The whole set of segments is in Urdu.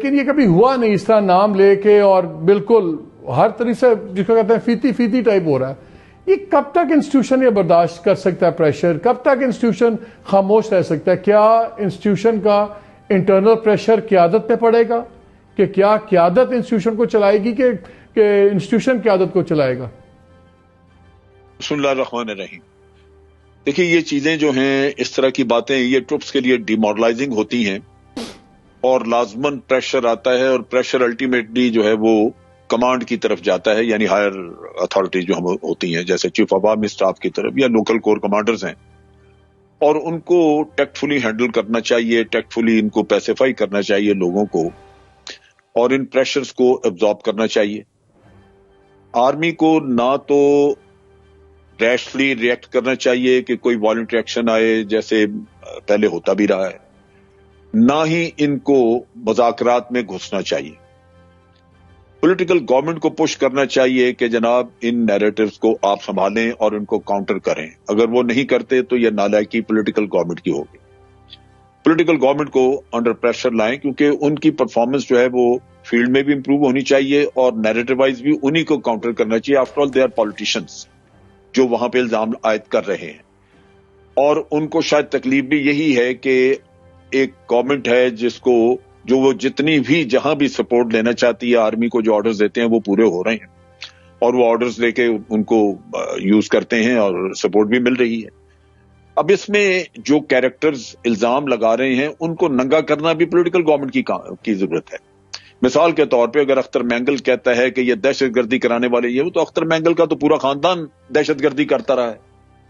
لیکن یہ کبھی ہوا نہیں اس طرح نام لے کے اور بالکل ہر طرح سے جس کو کہتے ہیں فیتی ٹائپ ہو رہا ہے. یہ کب تک انسٹیٹیوشن یہ برداشت کر سکتا ہے پریشر؟ کب تک انسٹیٹیوشن خاموش رہ سکتا ہے؟ کیا انسٹیٹیوشن کا انٹرنل پریشر قیادت پہ پڑے گا کہ کیا قیادت انسٹیٹیوشن کو چلائے گی کہ انسٹیٹیوشن قیادت کو چلائے گا؟ بسم اللہ الرحمن الرحیم. دیکھیے یہ چیزیں جو ہیں اس طرح کی باتیں یہ ٹروپس کے لیے ڈیمورلائزنگ ہوتی ہیں اور لازماً پریشر آتا ہے اور پریشر الٹیمیٹلی جو ہے وہ کمانڈ کی طرف جاتا ہے, یعنی ہائر اتھارٹی جو ہم ہوتی ہیں جیسے چیف آف آرمی اسٹاف کی طرف یا لوکل کور کمانڈرز ہیں, اور ان کو ٹیکٹفلی ہینڈل کرنا چاہیے, ٹیکٹفلی ان کو پیسیفائی کرنا چاہیے لوگوں کو, اور ان پریشرز کو ایبزارب کرنا چاہیے. آرمی کو نہ تو ریشلی ریئیکٹ کرنا چاہیے کہ کوئی وائلنٹ ایکشن آئے جیسے پہلے ہوتا بھی رہا ہے, نہ ہی ان کو مذاکرات میں گھسنا چاہیے. پولیٹیکل گورنمنٹ کو پش کرنا چاہیے کہ جناب ان نیریٹیوز کو آپ سنبھالیں اور ان کو کاؤنٹر کریں. اگر وہ نہیں کرتے تو یہ نالائکی پولیٹیکل گورنمنٹ کی ہوگی. پولیٹیکل گورنمنٹ کو انڈر پریشر لائیں کیونکہ ان کی پرفارمنس جو ہے وہ فیلڈ میں بھی امپروو ہونی چاہیے اور نیریٹو وائز بھی انہی کو کاؤنٹر کرنا چاہیے. After all they are politicians جو وہاں پہ الزام عائد کر رہے ہیں, اور ان کو شاید تکلیف بھی یہی ہے کہ ایک گورنمنٹ ہے جس کو جو وہ جتنی بھی جہاں بھی سپورٹ لینا چاہتی ہے آرمی کو, جو آرڈرز دیتے ہیں وہ پورے ہو رہے ہیں اور وہ آرڈرز لے کے ان کو یوز کرتے ہیں اور سپورٹ بھی مل رہی ہے. اب اس میں جو کیریکٹرز الزام لگا رہے ہیں ان کو ننگا کرنا بھی پولیٹیکل گورنمنٹ کی ضرورت ہے. مثال کے طور پہ اگر اختر مینگل کہتا ہے کہ یہ دہشت گردی کرانے والے یہ, تو اختر مینگل کا تو پورا خاندان دہشت گردی کرتا رہا ہے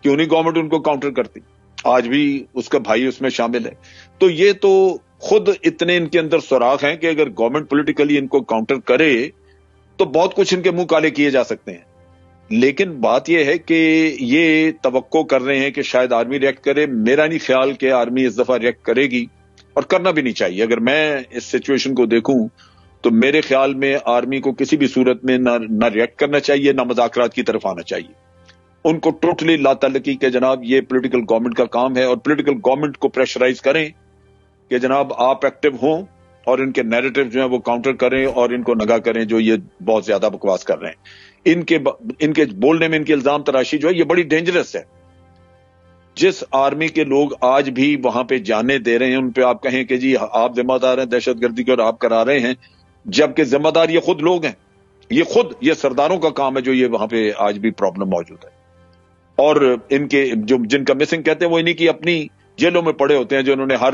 کہ انہیں گورنمنٹ ان کو کاؤنٹر کرتی, آج بھی اس کا بھائی اس میں شامل ہے. تو یہ تو خود اتنے ان کے اندر سوراخ ہیں کہ اگر گورنمنٹ پولیٹیکلی ان کو کاؤنٹر کرے تو بہت کچھ ان کے منہ کالے کیے جا سکتے ہیں. لیکن بات یہ ہے کہ یہ توقع کر رہے ہیں کہ شاید آرمی ریئیکٹ کرے. میرا نہیں خیال کہ آرمی اس دفعہ ریئیکٹ کرے گی, اور کرنا بھی نہیں چاہیے. اگر میں اس سچویشن کو دیکھوں تو میرے خیال میں آرمی کو کسی بھی صورت میں نہ ریئیکٹ کرنا چاہیے نہ مذاکرات کی طرف آنا چاہیے. ان کو ٹوٹلی لا تعلقی کہ جناب یہ پولیٹیکل گورنمنٹ کا کام ہے, اور پولیٹیکل گورنمنٹ کو پریشرائز کریں کہ جناب آپ ایکٹیو ہوں اور ان کے نیریٹو جو ہیں وہ کاؤنٹر کریں اور ان کو نگا کریں جو یہ بہت زیادہ بکواس کر رہے ہیں. ان کے بولنے میں ان کی الزام تراشی جو ہے یہ بڑی ڈینجرس ہے. جس آرمی کے لوگ آج بھی وہاں پہ جانے دے رہے ہیں ان پہ آپ کہیں کہ جی آپ ذمہ دار ہیں دہشت گردی کے اور آپ کرا رہے ہیں, جبکہ ذمہ دار یہ خود لوگ ہیں. یہ سرداروں کا کام ہے جو یہ وہاں پہ آج بھی پرابلم موجود ہے. اور ان کے جن کا مسنگ کہتے ہیں وہ انہی کی اپنی جیلوں میں پڑے ہوتے ہیں جو انہوں نے ہر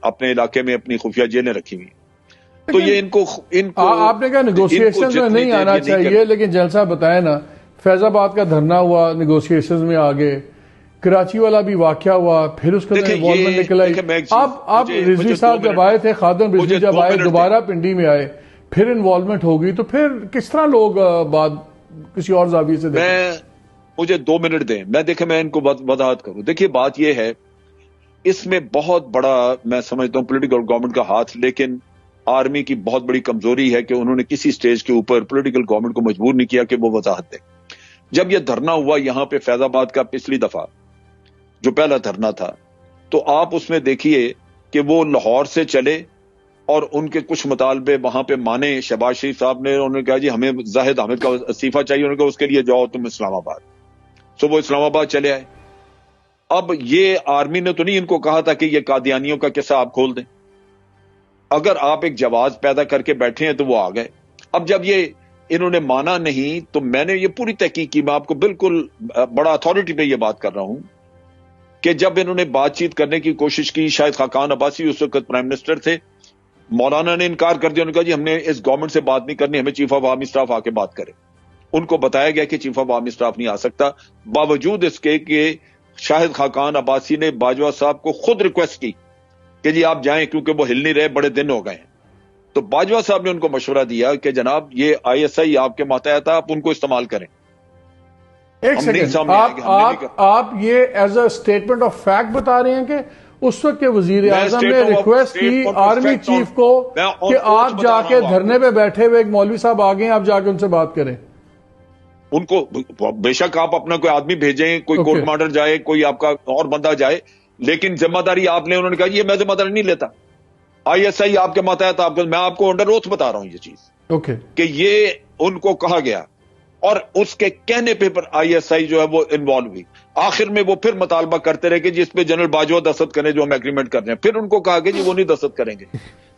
اپنے علاقے میں اپنی خفیہ جیلیں رکھی ہوئی. تو یہ ان کو آپ نے کہا نیگوشیشن میں نہیں آنا چاہیے, لیکن جیل صاحب بتائیں نا, فیض آباد کا دھرنا ہوا, نیگوشیشن میں آگے, کراچی والا بھی واقعہ ہوا, پھر اس کا انوالومنٹ نکل آئی. اب رضوی صاحب جب آئے تھے, خادم رضوی جب آئے دوبارہ پنڈی میں آئے, پھر انوالومنٹ ہوگی, تو پھر کس طرح لوگ بات کسی اور زاویے سے دیکھیں؟ مجھے 2 منٹ دیں, میں ان کو وضاحت کروں. دیکھیے بات یہ ہے, اس میں بہت بڑا میں سمجھتا ہوں پولیٹیکل گورنمنٹ کا ہاتھ, لیکن آرمی کی بہت بڑی کمزوری ہے کہ انہوں نے کسی سٹیج کے اوپر پولیٹیکل گورنمنٹ کو مجبور نہیں کیا کہ وہ وضاحت دے. جب یہ دھرنا ہوا یہاں پہ فیض آباد کا پچھلی دفعہ جو پہلا دھرنا تھا, تو آپ اس میں دیکھیے کہ وہ لاہور سے چلے اور ان کے کچھ مطالبے وہاں پہ مانے. شہباز شریف صاحب نے, انہوں نے کہا جی ہمیں زاہد حامد کا استعفیٰ چاہیے, انہوں نے کہا اس کے لیے جاؤ تم اسلام آباد. سو وہ اسلام آباد چلے آئے. اب یہ آرمی نے تو نہیں ان کو کہا تھا کہ یہ قادیانیوں کا قصہ آپ کھول دیں. اگر آپ ایک جواز پیدا کر کے بیٹھے ہیں تو وہ آ گئے. اب جب یہ انہوں نے مانا نہیں تو میں نے یہ پوری تحقیق کی, میں آپ کو بالکل بڑا اتھارٹی پہ یہ بات کر رہا ہوں کہ جب انہوں نے بات چیت کرنے کی کوشش کی, شاید خاقان عباسی اس وقت پرائم منسٹر تھے, مولانا نے انکار کر دیا. انہوں نے کہا جی ہم نے اس گورنمنٹ سے بات نہیں کرنی, ہمیں چیف آف آرمی اسٹاف آ کے بات کرے. ان کو بتایا گیا کہ چیف آف آرمی اسٹاف نہیں آ سکتا, باوجود اس کے کہ شاہد خاقان عباسی نے باجوہ صاحب کو خود ریکویسٹ کی کہ جی آپ جائیں کیونکہ وہ ہل نہیں رہے, بڑے دن ہو گئے ہیں. تو باجوہ صاحب نے ان کو مشورہ دیا کہ جناب یہ ISI آپ کے ماتحت ہے, آپ ان کو استعمال کریں. ایک سیکنڈ, آپ یہ as a statement of fact بتا رہے ہیں کہ اس وقت کے وزیر اعظم نے ریکویسٹ کی آرمی چیف کو کہ آپ جا کے دھرنے پہ بیٹھے ہوئے ایک مولوی صاحب آ گئے ہیں, آپ جا کے ان سے بات کریں. ان کو بے شک آپ اپنا کوئی آدمی بھیجیں, کوئی کورٹ مارڈر جائے, کوئی آپ کا اور بندہ جائے, لیکن ذمہ داری آپ لیں. انہوں نے کہا یہ میں ذمہ داری نہیں لیتا, ISI آپ کے ماتحت میں آپ کو انڈر اوتھ بتا رہا ہوں یہ چیز اوکے کہ یہ ان کو کہا گیا اور اس کے کہنے پہ پر ISI جو ہے وہ انوالو ہوئی. آخر میں وہ پھر مطالبہ کرتے رہے کہ جس پہ جنرل باجوہ دستخط کریں جو ہم ایگریمنٹ کر رہے ہیں. پھر ان کو کہا کہ جی وہ نہیں دستخط کریں گے.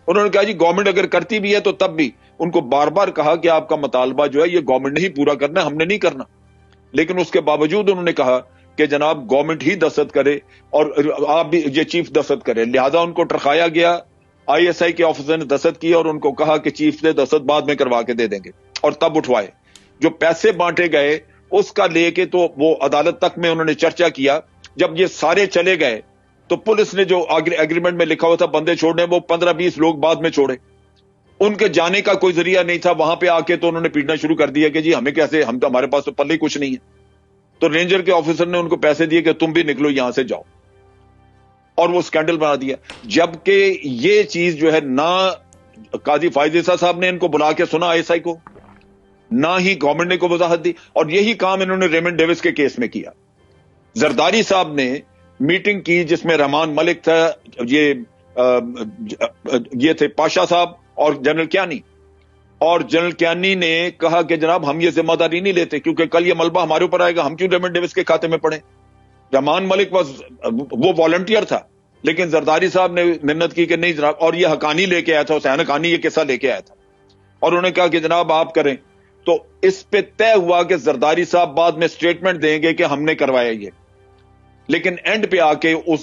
انہوں نے کہا جی گورنمنٹ اگر کرتی بھی ہے تو تب بھی ان کو بار بار کہا کہ آپ کا مطالبہ جو ہے یہ گورنمنٹ نے ہی پورا کرنا ہے, ہم نے نہیں کرنا. لیکن اس کے باوجود انہوں نے کہا کہ جناب گورنمنٹ ہی دستخط کرے اور آپ بھی یہ چیف دستخط کرے. لہذا ان کو ٹرکایا گیا, ISI کے آفیسر نے دستخط کیا اور ان کو کہا کہ چیف نے دستخط بعد میں کروا کے دے دیں گے, اور تب اٹھوائے. جو پیسے بانٹے گئے اس کا لے کے تو وہ عدالت تک میں انہوں نے چرچا کیا. جب یہ سارے چلے گئے تو پولیس نے جو ایگریمنٹ میں لکھا ہوا تھا بندے چھوڑنے, وہ 15-20 لوگ بعد میں چھوڑے. ان کے جانے کا کوئی ذریعہ نہیں تھا. وہاں پہ آ کے تو انہوں نے پیٹنا شروع کر دیا کہ جی ہمیں کیسے, ہم تو ہمارے پاس تو پلے کچھ نہیں ہے. تو رینجر کے آفیسر نے ان کو پیسے دیے کہ تم بھی نکلو یہاں سے جاؤ, اور وہ سکینڈل بنا دیا. جبکہ یہ چیز جو ہے نہ قاضی فائز عیسیٰ صاحب نے ان کو بلا کے سنا ISI کو, نہ ہی گورنمنٹ نے کو وضاحت دی. اور یہی کام انہوں نے ریمنڈ ڈیوس کے کیس میں کیا. زرداری صاحب نے میٹنگ کی جس میں رحمان ملک تھا, یہ تھے پاشا صاحب اور جنرل کیانی, اور جنرل کیانی نے کہا کہ جناب ہم یہ ذمہ داری نہیں لیتے کیونکہ کل یہ ملبہ ہمارے اوپر آئے گا, ہم کیوں ریمنڈ ڈیوس کے کھاتے میں پڑیں. رحمان ملک وہ والنٹیئر تھا, لیکن زرداری صاحب نے منت کی کہ نہیں جناب, اور یہ حقانی لے کے آیا تھا, حسین حقانی یہ قصہ لے کے آیا تھا, اور انہوں نے کہا کہ جناب آپ کریں. تو اس پہ طے ہوا کہ زرداری صاحب بعد میں سٹیٹمنٹ دیں گے کہ ہم نے کروایا یہ, لیکن اینڈ پہ آ کے اس